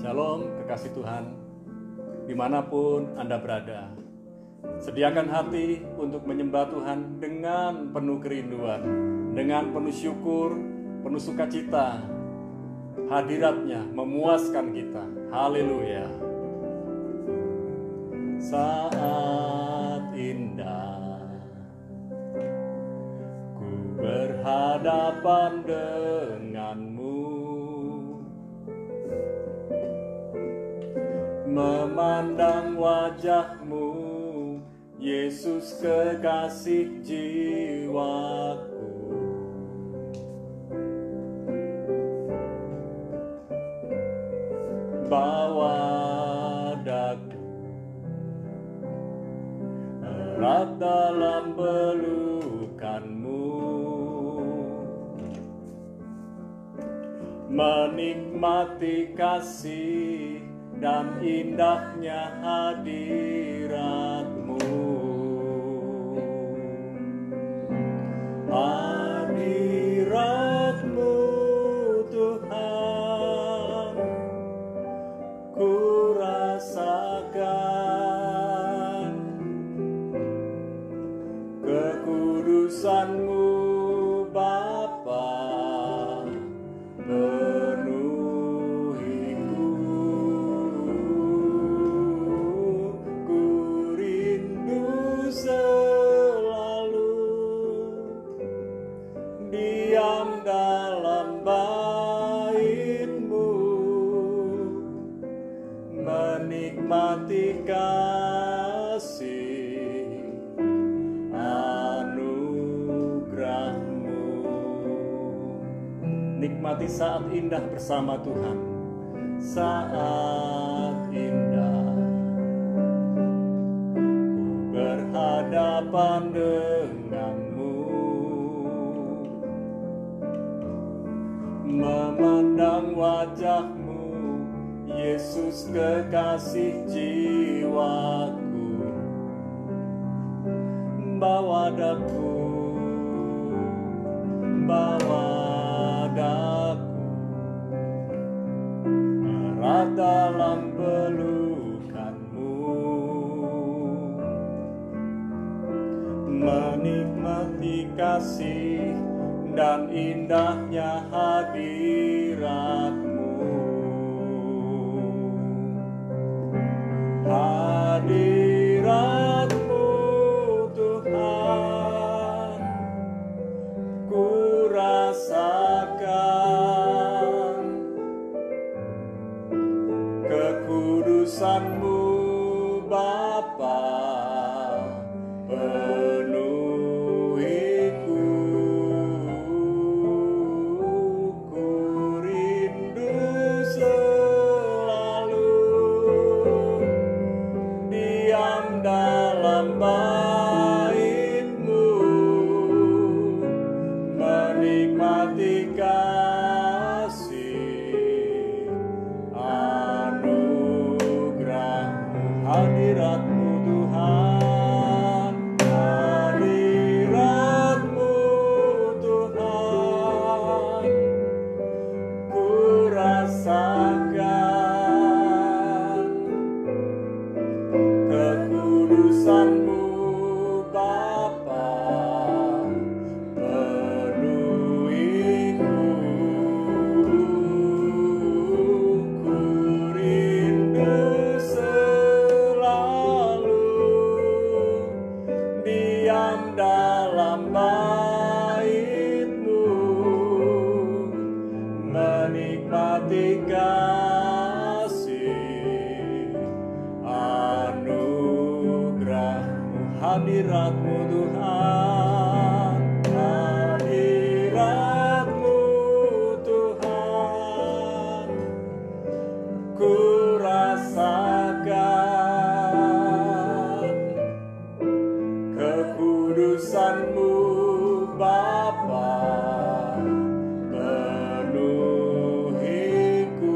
Shalom kekasih Tuhan, dimanapun Anda berada. Sediakan hati untuk menyembah Tuhan dengan penuh kerinduan, dengan penuh syukur, penuh sukacita. Hadiratnya memuaskan kita. Haleluya. Saat indah ku berhadapan denganmu, memandang wajahmu, Yesus kekasih jiwaku. Bawa daku erat dalam pelukanmu, menikmati kasih dan indahnya hadiratmu. Hadiratmu Tuhan, ku rasakan kekudusan-Mu Bapa, penuhiku, ku rindu selalu diam dalam bait-Mu, menikmati kasih anugerah-Mu. Nikmati saat indah bersama Tuhan. Saat indah ku berhadapan denganmu, memandang wajahmu, Yesus kekasih jiwaku. Bawa daku, erat dalam pelukan-Mu, menikmati kasih dan indahnya hadirat-Mu. Hadirat-Mu Tuhan, ku rasakan kekudusan-Mu Bapa, penuhiku, ku rindu selalu diam dalam bait-Mu, menikmati kasih anugerah-Mu. Hadirat-Mu Tuhan, hadirat-Mu Tuhan, ku rasakan kekudusan-Mu Bapa, penuhiku, ku rindu selalu diam dalam bait-Mu, menikmati kasih anugerah-Mu. Hadirat-Mu Tuhan, hadirat-Mu Tuhan, ku rasakan kekudusan-Mu Bapa, penuhiku,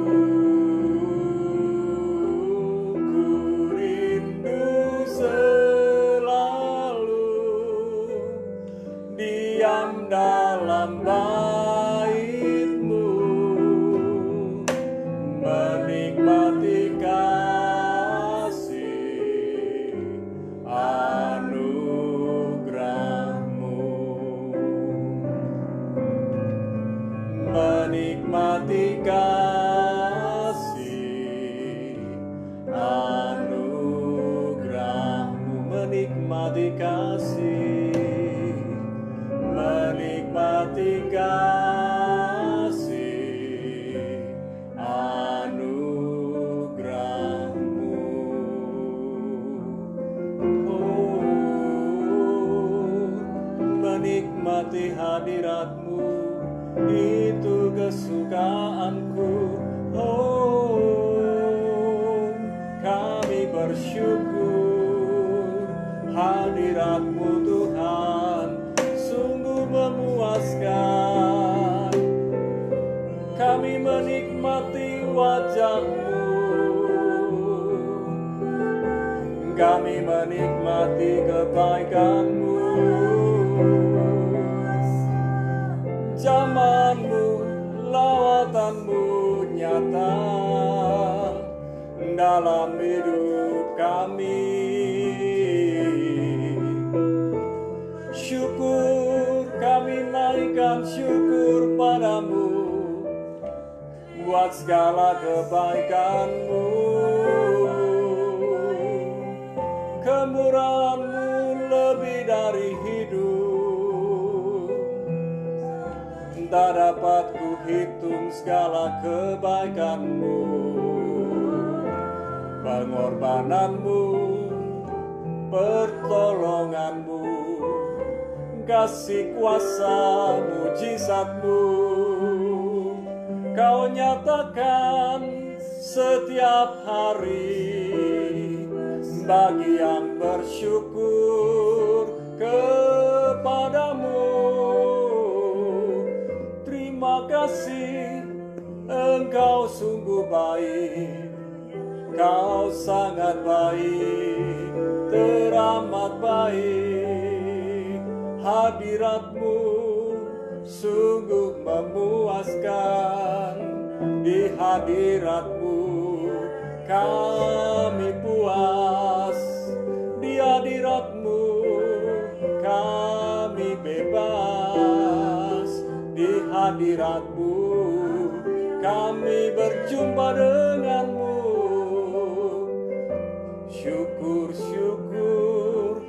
menikmati kasih anugerah-Mu, menikmati kasih, menikmati kasih anugerah-Mu. Oh, menikmati hadirat-Mu, itu kesukaanku. Oh, kami bersyukur hadirat-Mu Tuhan sungguh memuaskan. Kami menikmati wajah-Mu, kami menikmati kebaikan-Mu. Jaman-Mu, lawatan-Mu nyata dalam hidup kami. Syukur, kami naikkan syukur padamu buat segala kebaikan-Mu. Kemurahan-Mu lebih dari hidup, tak dapat ku hitung segala kebaikan-Mu. Pengorbanan-Mu, pertolongan-Mu, kasih kuasa mujizat-Mu, Kau nyatakan setiap hari bagi yang bersyukur kepadamu. Terima kasih, Engkau sungguh baik, Kau sangat baik, teramat baik. Hadirat-Mu sungguh memuaskan, di hadirat-Mu kami puas, di hadirat-Mu kami bebas, di hadirat-Mu kami berjumpa dengan-Mu. Syukur, syukur,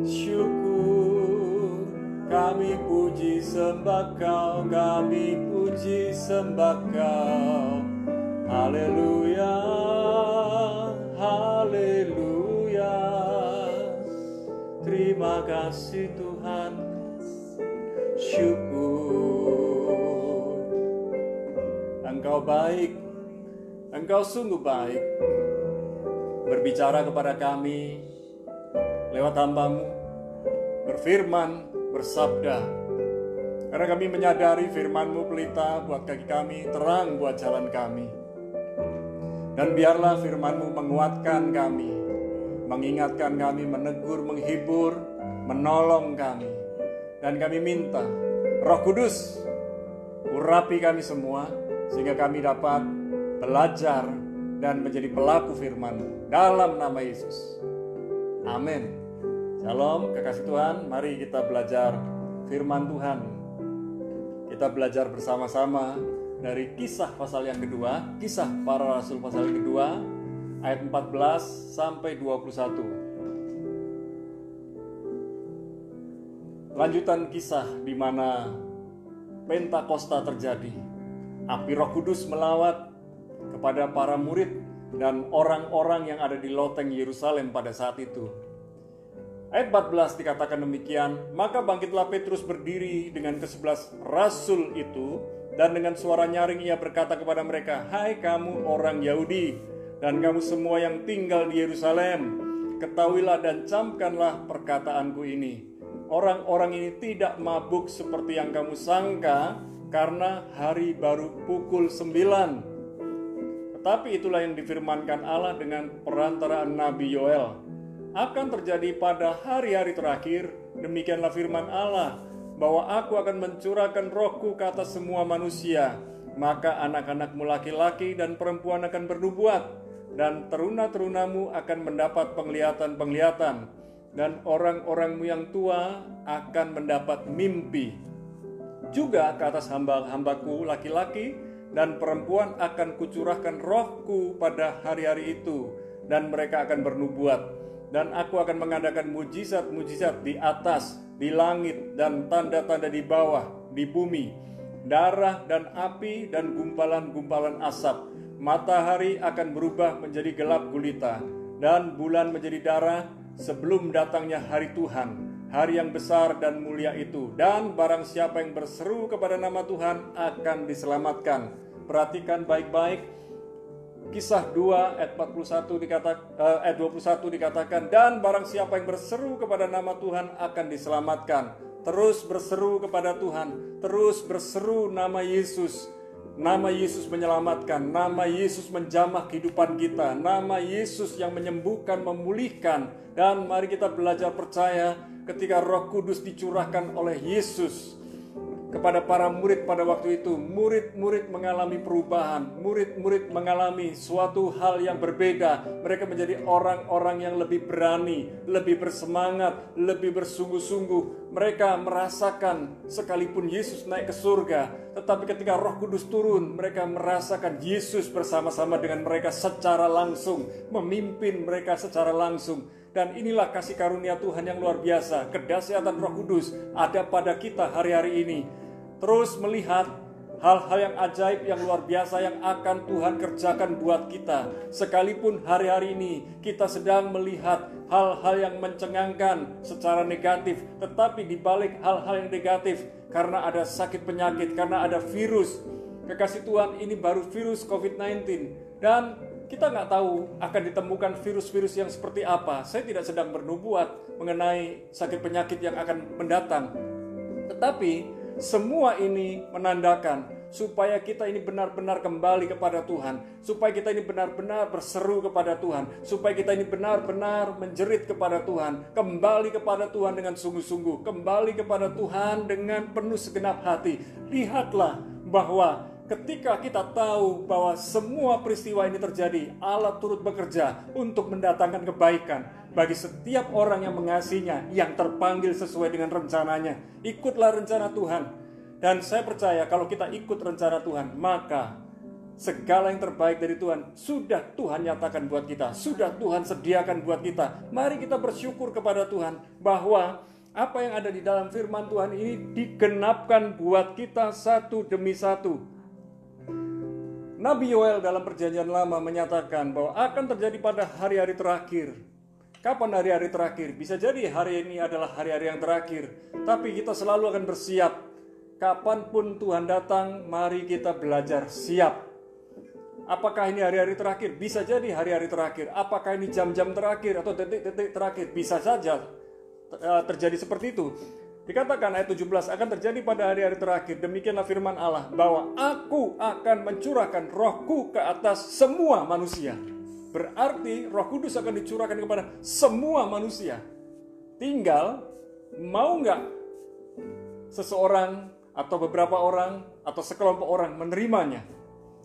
syukur, kami puji sembah Kau, kami puji sembah Kau. Haleluya, haleluya. Terima kasih Tuhan, syukur. Engkau baik, Engkau sungguh baik, berbicara kepada kami lewat hamba-Mu, berfirman, bersabda. Karena kami menyadari firman-Mu pelita buat kaki kami, terang buat jalan kami. Dan biarlah firman-Mu menguatkan kami, mengingatkan kami, menegur, menghibur, menolong kami. Dan kami minta Roh Kudus urapi kami semua, sehingga kami dapat belajar dan menjadi pelaku firman-Mu. Dalam nama Yesus. Amin. Shalom, kekasih Tuhan. Mari kita belajar firman Tuhan. Kita belajar bersama-sama dari Kisah pasal yang kedua, Kisah Para Rasul pasal yang kedua, ayat 14 sampai 21. Lanjutan kisah di mana Pentakosta terjadi. Api Roh Kudus melawat kepada para murid dan orang-orang yang ada di loteng Yerusalem pada saat itu. Ayat 14 dikatakan demikian, maka bangkitlah Petrus berdiri dengan ke-11 rasul itu, dan dengan suara nyaring ia berkata kepada mereka, hai kamu orang Yahudi, dan kamu semua yang tinggal di Yerusalem, ketahuilah dan camkanlah perkataanku ini. Orang-orang ini tidak mabuk seperti yang kamu sangka, karena hari baru pukul 9. Tetapi itulah yang difirmankan Allah dengan perantaraan Nabi Yoel. Akan terjadi pada hari-hari terakhir, demikianlah firman Allah, bahwa aku akan mencurahkan rohku ke atas semua manusia. Maka anak-anakmu laki-laki dan perempuan akan bernubuat, dan teruna-terunamu akan mendapat penglihatan-penglihatan, dan orang-orangmu yang tua akan mendapat mimpi. juga ke atas hamba-hambaku laki-laki dan perempuan akan kucurahkan rohku pada hari-hari itu, dan mereka akan bernubuat. Dan aku akan mengadakan mujizat-mujizat di atas, di langit, dan tanda-tanda di bawah, di bumi, darah dan api dan gumpalan-gumpalan asap. Matahari akan berubah menjadi gelap gulita, dan bulan menjadi darah sebelum datangnya hari Tuhan, hari yang besar dan mulia itu. Dan barang siapa yang berseru kepada nama Tuhan akan diselamatkan. Perhatikan baik-baik, Kisah 2 ayat 21 dikatakan, dan barang siapa yang berseru kepada nama Tuhan akan diselamatkan. Terus berseru kepada Tuhan, terus berseru nama Yesus. Nama Yesus menyelamatkan, nama Yesus menjamah kehidupan kita, nama Yesus yang menyembuhkan, memulihkan. Dan mari kita belajar percaya ketika Roh Kudus dicurahkan oleh Yesus kepada para murid pada waktu itu, murid-murid mengalami perubahan, murid-murid mengalami suatu hal yang berbeda. Mereka menjadi orang-orang yang lebih berani, lebih bersemangat, lebih bersungguh-sungguh. Mereka merasakan sekalipun Yesus naik ke surga, tetapi ketika Roh Kudus turun, mereka merasakan Yesus bersama-sama dengan mereka secara langsung, memimpin mereka secara langsung. Dan inilah kasih karunia Tuhan yang luar biasa. Kedahsyatan Roh Kudus ada pada kita hari-hari ini. Terus melihat hal-hal yang ajaib, yang luar biasa yang akan Tuhan kerjakan buat kita. Sekalipun hari-hari ini kita sedang melihat hal-hal yang mencengangkan secara negatif, tetapi di balik hal-hal yang negatif, karena ada sakit penyakit, karena ada virus, kekasih Tuhan, ini baru virus COVID-19. Dan kita nggak tahu akan ditemukan virus-virus yang seperti apa. Saya tidak sedang bernubuat mengenai sakit penyakit yang akan mendatang. Tetapi semua ini menandakan supaya kita ini benar-benar kembali kepada Tuhan, supaya kita ini benar-benar berseru kepada Tuhan, supaya kita ini benar-benar menjerit kepada Tuhan, kembali kepada Tuhan dengan sungguh-sungguh, kembali kepada Tuhan dengan penuh segenap hati. Lihatlah bahwa ketika kita tahu bahwa semua peristiwa ini terjadi, Allah turut bekerja untuk mendatangkan kebaikan bagi setiap orang yang mengasihinya, yang terpanggil sesuai dengan rencananya. Ikutlah rencana Tuhan. Dan saya percaya kalau kita ikut rencana Tuhan, maka segala yang terbaik dari Tuhan sudah Tuhan nyatakan buat kita, sudah Tuhan sediakan buat kita. Mari kita bersyukur kepada Tuhan bahwa apa yang ada di dalam firman Tuhan ini digenapkan buat kita satu demi satu. Nabi Yoel dalam perjanjian lama menyatakan bahwa akan terjadi pada hari-hari terakhir. Kapan hari-hari terakhir? Bisa jadi hari ini adalah hari-hari yang terakhir, tapi kita selalu akan bersiap. Kapanpun Tuhan datang, mari kita belajar siap. Apakah ini hari-hari terakhir? Bisa jadi hari-hari terakhir. Apakah ini jam-jam terakhir atau detik-detik terakhir? Bisa saja terjadi seperti itu. Dikatakan ayat 17, akan terjadi pada hari-hari terakhir, demikianlah firman Allah, bahwa aku akan mencurahkan rohku ke atas semua manusia. Berarti Roh Kudus akan dicurahkan kepada semua manusia. Tinggal mau nggak seseorang atau beberapa orang atau sekelompok orang menerimanya.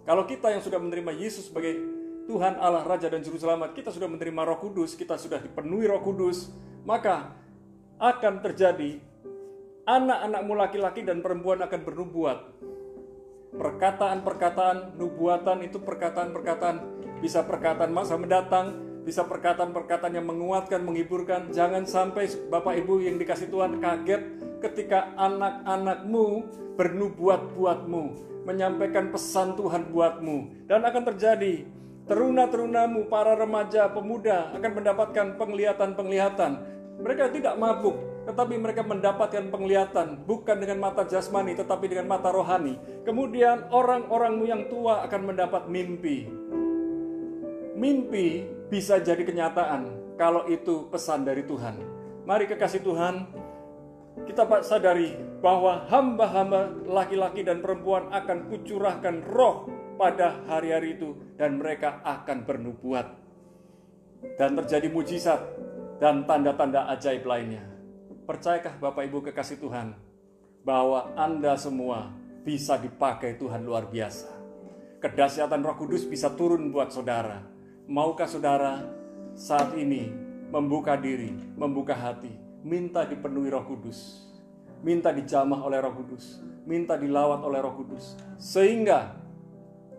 Kalau kita yang sudah menerima Yesus sebagai Tuhan Allah, Raja dan Juru Selamat, kita sudah menerima Roh Kudus, kita sudah dipenuhi Roh Kudus, maka akan terjadi anak-anakmu laki-laki dan perempuan akan bernubuat. Perkataan-perkataan nubuatan itu perkataan-perkataan, bisa perkataan masa mendatang, bisa perkataan-perkataan yang menguatkan, menghiburkan. Jangan sampai Bapak Ibu yang dikasih Tuhan kaget ketika anak-anakmu bernubuat buatmu, menyampaikan pesan Tuhan buatmu. Dan akan terjadi, teruna-terunamu, para remaja, pemuda akan mendapatkan penglihatan-penglihatan. Mereka tidak mabuk, tetapi mereka mendapatkan penglihatan, bukan dengan mata jasmani, tetapi dengan mata rohani. Kemudian orang-orangmu yang tua akan mendapat mimpi. Mimpi bisa jadi kenyataan kalau itu pesan dari Tuhan. Mari kekasih Tuhan, kita sadari bahwa hamba-hamba laki-laki dan perempuan akan kucurahkan roh pada hari-hari itu, dan mereka akan bernubuat. Dan terjadi mujizat dan tanda-tanda ajaib lainnya. Percayakah Bapak Ibu kekasih Tuhan bahwa Anda semua bisa dipakai Tuhan luar biasa. Kedahsyatan Roh Kudus bisa turun buat saudara. Maukah saudara saat ini membuka diri, membuka hati, minta dipenuhi Roh Kudus? minta dijamah oleh Roh Kudus, minta dilawat oleh Roh Kudus. Sehingga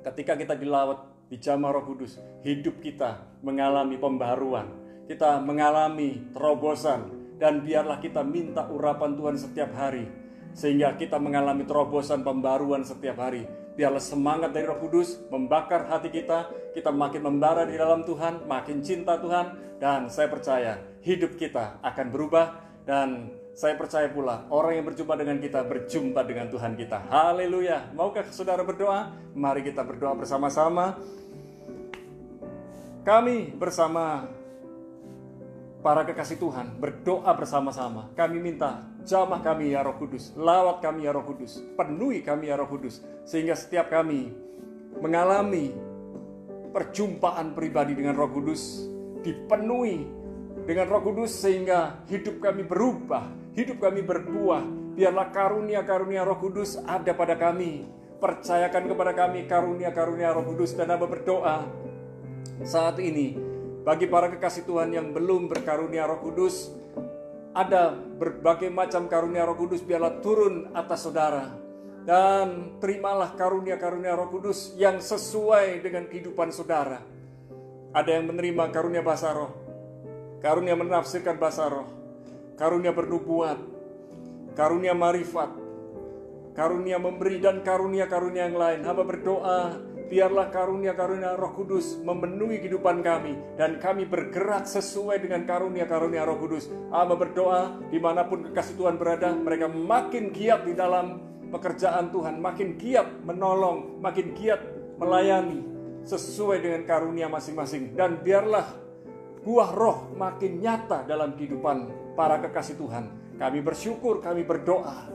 ketika kita dilawat, dijamah Roh Kudus, hidup kita mengalami pembaharuan, kita mengalami terobosan, dan biarlah kita minta urapan Tuhan setiap hari, sehingga kita mengalami terobosan pembaruan setiap hari. Biarlah semangat dari Roh Kudus membakar hati kita makin membara di dalam Tuhan, makin cinta Tuhan, dan saya percaya hidup kita akan berubah, dan saya percaya pula orang yang berjumpa dengan kita berjumpa dengan Tuhan kita. Haleluya. Maukah saudara berdoa? Mari kita berdoa bersama-sama. Kami bersama para kekasih Tuhan berdoa bersama-sama. Kami minta jamah kami ya Roh Kudus, lawat kami ya Roh Kudus, penuhi kami ya Roh Kudus, sehingga setiap kami mengalami perjumpaan pribadi dengan Roh Kudus, dipenuhi dengan Roh Kudus, sehingga hidup kami berubah, hidup kami berbuah. Biarlah karunia-karunia Roh Kudus ada pada kami. Percayakan kepada kami karunia-karunia Roh Kudus. Dan Hamba berdoa saat ini bagi para kekasih Tuhan yang belum berkarunia Roh Kudus, ada berbagai macam karunia Roh Kudus, biarlah turun atas saudara. Dan terimalah karunia-karunia Roh Kudus yang sesuai dengan kehidupan saudara. Ada yang menerima karunia bahasa roh, karunia menafsirkan bahasa roh, karunia bernubuat, karunia marifat, karunia memberi, dan karunia-karunia yang lain. Hamba berdoa, biarlah karunia-karunia Roh Kudus memenuhi kehidupan kami, dan kami bergerak sesuai dengan karunia-karunia Roh Kudus. Hamba berdoa, dimanapun kekasih Tuhan berada, mereka makin giat di dalam pekerjaan Tuhan, makin giat menolong, makin giat melayani sesuai dengan karunia masing-masing. Dan biarlah buah roh makin nyata dalam kehidupan para kekasih Tuhan. Kami bersyukur, kami berdoa,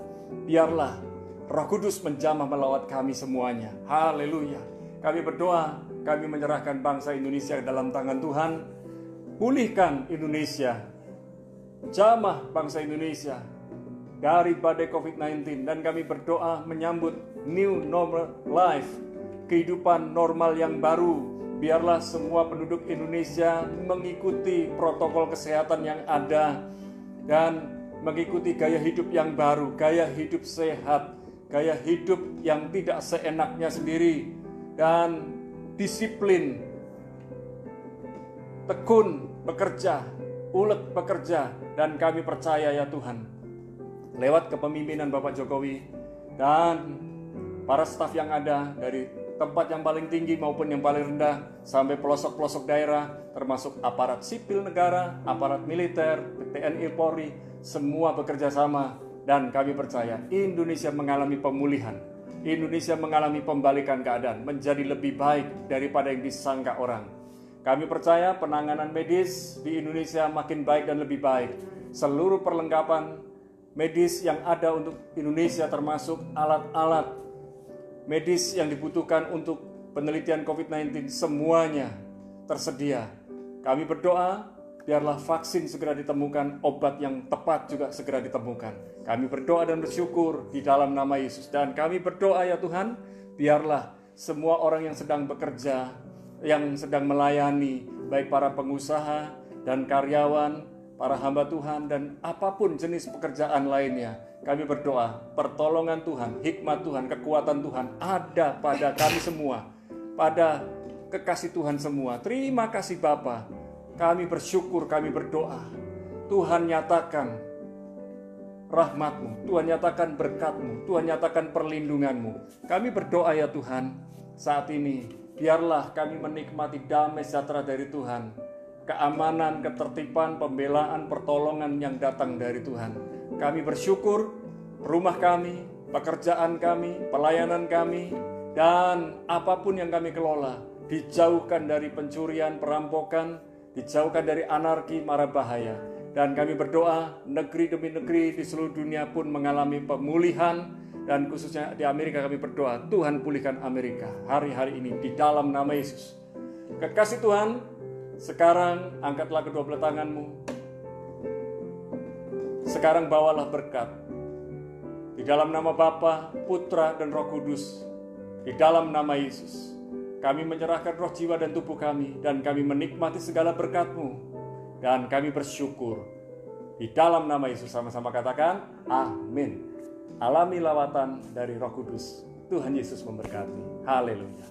biarlah Roh Kudus menjamah melawat kami semuanya. Haleluya. Kami berdoa, kami menyerahkan bangsa Indonesia dalam tangan Tuhan. Pulihkan Indonesia, jamah bangsa Indonesia dari badai COVID-19. Dan kami berdoa menyambut new normal life, kehidupan normal yang baru. Biarlah semua penduduk Indonesia mengikuti protokol kesehatan yang ada dan mengikuti gaya hidup yang baru, gaya hidup sehat, gaya hidup yang tidak seenaknya sendiri, dan disiplin, tekun bekerja, ulet bekerja. Dan kami percaya ya Tuhan, lewat kepemimpinan Bapak Jokowi dan para staf yang ada, dari tempat yang paling tinggi maupun yang paling rendah sampai pelosok-pelosok daerah, termasuk aparat sipil negara, aparat militer, TNI, Polri, semua bekerja sama. Dan kami percaya Indonesia mengalami pemulihan, Indonesia mengalami pembalikan keadaan menjadi lebih baik daripada yang disangka orang. Kami percaya penanganan medis di Indonesia makin baik dan lebih baik. Seluruh perlengkapan medis yang ada untuk Indonesia, termasuk alat-alat medis yang dibutuhkan untuk penelitian COVID-19, semuanya tersedia. Kami berdoa, biarlah vaksin segera ditemukan, obat yang tepat juga segera ditemukan. Kami berdoa dan bersyukur di dalam nama Yesus. Dan kami berdoa ya Tuhan, biarlah semua orang yang sedang bekerja, yang sedang melayani, baik para pengusaha dan karyawan, para hamba Tuhan, dan apapun jenis pekerjaan lainnya, kami berdoa, pertolongan Tuhan, hikmat Tuhan, kekuatan Tuhan ada pada kami semua, pada kekasih Tuhan semua. Terima kasih Bapa. Kami bersyukur, kami berdoa. Tuhan nyatakan rahmat-Mu, Tuhan nyatakan berkat-Mu, Tuhan nyatakan perlindungan-Mu. Kami berdoa ya Tuhan, saat ini biarlah kami menikmati damai sejahtera dari Tuhan, keamanan, ketertiban, pembelaan, pertolongan yang datang dari Tuhan. Kami bersyukur rumah kami, pekerjaan kami, pelayanan kami, dan apapun yang kami kelola dijauhkan dari pencurian, perampokan, dijauhkan dari anarki, mara bahaya. Dan kami berdoa negeri demi negeri di seluruh dunia pun mengalami pemulihan, dan khususnya di Amerika kami berdoa, Tuhan pulihkan Amerika hari-hari ini di dalam nama Yesus. Kekasih Tuhan, sekarang angkatlah kedua belah tanganmu. Sekarang bawalah berkat di dalam nama Bapa, Putra, dan Roh Kudus. Di dalam nama Yesus kami menyerahkan roh, jiwa, dan tubuh kami, dan kami menikmati segala berkat-Mu. Dan kami bersyukur Di dalam nama Yesus sama-sama katakan, amin. Alami lawatan dari Roh Kudus. Tuhan Yesus memberkati. Haleluya.